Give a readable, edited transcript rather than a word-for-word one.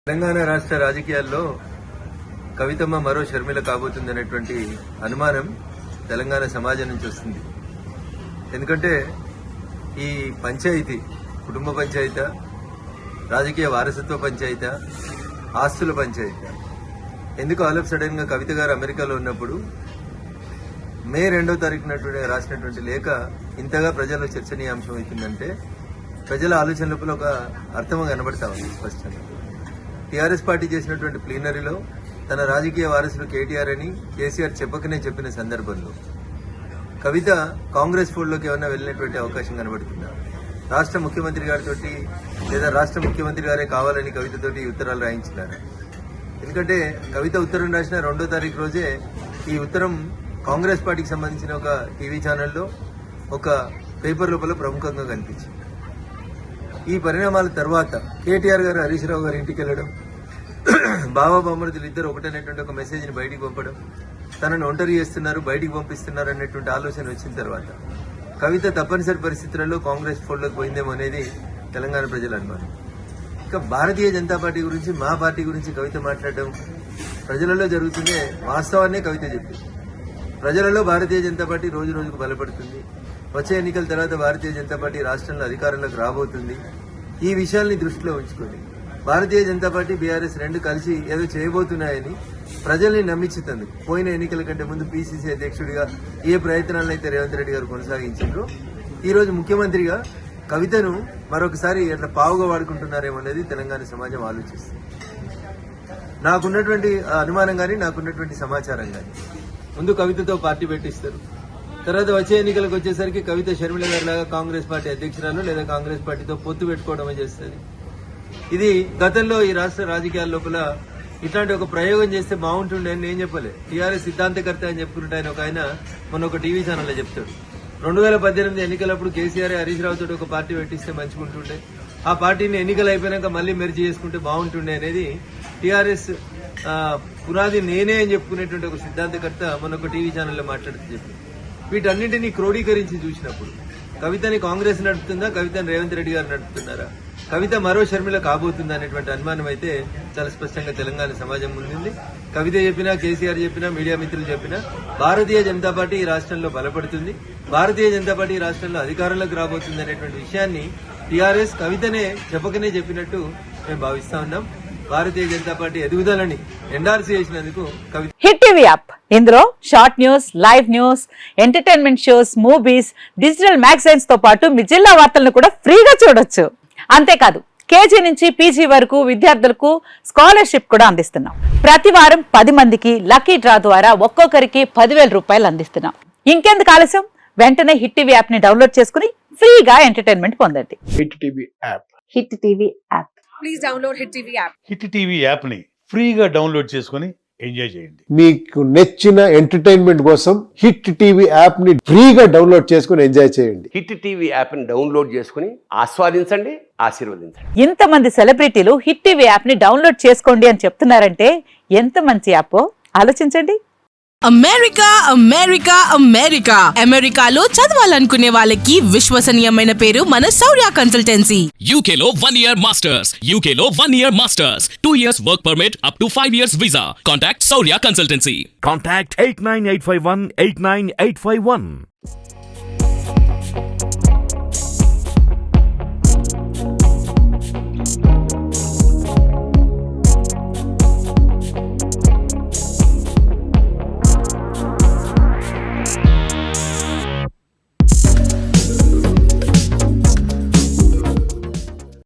తెలంగాణ రాష్ట్ర రాజకీయాల్లో కవితమ్మ మరో షర్మిల కాబోతుందనేటువంటి అనుమానం తెలంగాణ సమాజం నుంచి వస్తుంది. ఎందుకంటే ఈ పంచాయతీ కుటుంబ పంచాయతీ, రాజకీయ వారసత్వ పంచాయతీ, ఆస్తుల పంచాయతీ ఎందుకు ఆల్ ఆఫ్ సడన్ గా కవిత గారు అమెరికాలో ఉన్నప్పుడు మే 2వ తారీఖున రాసినటువంటి లేఖ ఇంతగా ప్రజల్లో చర్చనీయాంశం అవుతుందంటే ప్రజల ఆలోచన లోపల ఒక అర్థం కనబడతా ఉంది స్పష్టంగా. టీఆర్ఎస్ పార్టీ చేసినటువంటి ప్లీనరీలో తన రాజకీయ వారసులు కేటీఆర్ అని కేసీఆర్ చెప్పిన సందర్భంలో కవిత కాంగ్రెస్ ఫోల్డ్లోకి ఏమన్నా వెళ్ళినటువంటి అవకాశం కనబడుతుందా? రాష్ట్ర ముఖ్యమంత్రి గారితో లేదా రాష్ట్ర ముఖ్యమంత్రి గారే కావాలని కవితతోటి ఉత్తరాలు రాయించినారు. ఎందుకంటే కవిత ఉత్తరం రాసిన 2వ తారీఖు రోజే ఈ ఉత్తరం కాంగ్రెస్ పార్టీకి సంబంధించిన ఒక టీవీ ఛానల్లో ఒక పేపర్ లోపల ప్రముఖంగా కనిపించింది. ఈ పరిణామాల తర్వాత కేటీఆర్ గారు హరీష్ రావు గారి ఇంటికి వెళ్లడం, బాబా బామ్మరుదులు ఇద్దరు ఒకటనేటువంటి ఒక మెసేజ్ ని బయటికి పంపడం, తనను ఒంటరి చేస్తున్నారు, బయటికి పంపిస్తున్నారు అనేటువంటి ఆలోచన వచ్చిన తర్వాత కవిత తప్పనిసరి పరిస్థితులలో కాంగ్రెస్ ఫోల్డ్లోకి పోయిందేమో అనేది తెలంగాణ ప్రజల అనుమానం. ఇక భారతీయ జనతా పార్టీ గురించి, మా పార్టీ గురించి కవిత మాట్లాడడం ప్రజలలో జరుగుతుందే వాస్తవాన్నే కవిత చెప్పింది. ప్రజలలో భారతీయ జనతా పార్టీ రోజు రోజుకు బలపడుతుంది. వచ్చే ఎన్నికల తర్వాత భారతీయ జనతా పార్టీ రాష్ట్రంలో అధికారంలోకి రాబోతుంది. ఈ విషయాల్ని దృష్టిలో ఉంచుకొని భారతీయ జనతా పార్టీ, బీఆర్ఎస్ రెండు కలిసి ఏదో చేయబోతున్నాయని ప్రజల్ని నమ్మించుతుంది. పోయిన ఎన్నికల కంటే ముందు పీసీసీ అధ్యక్షుడిగా ఏ ప్రయత్నాలను అయితే రేవంత్ రెడ్డి గారు కొనసాగించారో ఈ రోజు ముఖ్యమంత్రిగా కవితను మరొకసారి ఎట్లా పావుగా వాడుకుంటున్నారేమో అనేది తెలంగాణ సమాజం ఆలోచిస్తుంది. నాకున్నటువంటి అనుమానం కానీ, నాకున్నటువంటి సమాచారం కానీ, ముందు కవితతో పార్టీ పెట్టిస్తారు, తర్వాత వచ్చే ఎన్నికలకు వచ్చేసరికి కవిత షర్మిల గారి లాగా కాంగ్రెస్ పార్టీ అధ్యక్షురాలు లేదా కాంగ్రెస్ పార్టీతో పొత్తు పెట్టుకోవడమే చేస్తుంది. ఇది గతంలో ఈ రాష్ట్ర రాజకీయాల లోపల ఇట్లాంటి ఒక ప్రయోగం చేస్తే బాగుంటుండే అని నేను చెప్పలే. టీఆర్ఎస్ సిద్ధాంతకర్త అని చెప్పుకుంటే ఆయన మొన్న ఒక టీవీ ఛానల్లో చెప్తాడు, 2018 ఎన్నికలప్పుడు కేసీఆర్ హరీష్ రావు తోటి ఒక పార్టీ పెట్టిస్తే మంచిగుంటుండే, ఆ పార్టీని ఎన్నికలు అయిపోయినాక మళ్లీ మెర్జీ చేసుకుంటే బాగుంటుండే అనేది టీఆర్ఎస్ పునాది నేనే అని చెప్పుకునేటువంటి ఒక సిద్ధాంతకర్త మొన్న ఒక టీవీ ఛానల్లో మాట్లాడుతూ చెప్పింది. వీటన్నింటినీ క్రోడీకరించి చూసినప్పుడు కవితని కాంగ్రెస్ నడుపుతుందా, కవితని రేవంత్ రెడ్డి గారు నడుపుతున్నారా, కవిత మరో షర్మిల కాబోతుందా అనేటువంటి అనుమానం అయితే చాలా స్పష్టంగా తెలంగాణ సమాజం ముందుంది. కవిత చెప్పినా, కేసీఆర్ చెప్పినా, మీడియా మిత్రులు చెప్పినా భారతీయ జనతా పార్టీ ఈ రాష్ట్రంలో బలపడుతుంది, భారతీయ జనతా పార్టీ ఈ రాష్ట్రంలో అధికారంలోకి రాబోతుంది అనేటువంటి విషయాన్ని టీఆర్ఎస్ కవితనే చెప్పినట్టు మేము భావిస్తా ఉన్నాం. భారతీయ జనతా పార్టీ ఎదుగుదలని ఎండార్స్ చేసినందుకు కవిత. హిట్ టీవీ యాప్, ఇందులో short news, live news, entertainment shows, movies, digital magazines తో పాటు మీ జిల్లా వార్తలను కూడా ఫ్రీగా చూడొచ్చు. అంతేకాదు కేజీ నుంచి పీజీ వరకు విద్యార్థులకు స్కాలర్షిప్ కూడా అందిస్తున్నాం. ప్రతి వారం 10 మందికి లక్కీ డ్రా ద్వారా ఒక్కొక్కరికి 10,000 రూపాయలు అందిస్తున్నాం. ఇంకెందుకు ఆలస్యం, వెంటనే హిట్ టీవీ యాప్ ని డౌన్లోడ్ చేసుకుని ఫ్రీగా ఎంటర్టైన్మెంట్ పొందండి. Hit TV app. Hit TV app. Please download hit TV app. Hit TV app ని ఫ్రీగా డౌన్లోడ్ చేసుకుని ఎంజాయ్ చేయండి. మీకు నచ్చిన ఎంటర్టైన్మెంట్ కోసం హిట్ టీవీ యాప్ ని ఫ్రీగా డౌన్లోడ్ చేసుకుని ఎంజాయ్ చేయండి. హిట్ టీవీ యాప్ ని డౌన్లోడ్ చేసుకుని ఆస్వాదించండి, ఆశీర్వదించండి. ఇంతమంది సెలబ్రిటీలు హిట్ టీవీ యాప్ ని డౌన్లోడ్ చేసుకోండి అని చెప్తున్నారంటే ఎంత మంచి యాప్ ఆలోచించండి. అమెరికా అమెరికా అమెరికా అమెరికాలో చదవాలనుకునే వాళ్ళకి విశ్వసనీయమైన పేరు మన శౌర్య కన్సల్టెన్సీ. UK లో 1 year masters. UK లో 1 year masters. 2 years work permit up to 5 years visa. Contact Saurya Consultancy. Contact 89851 89851.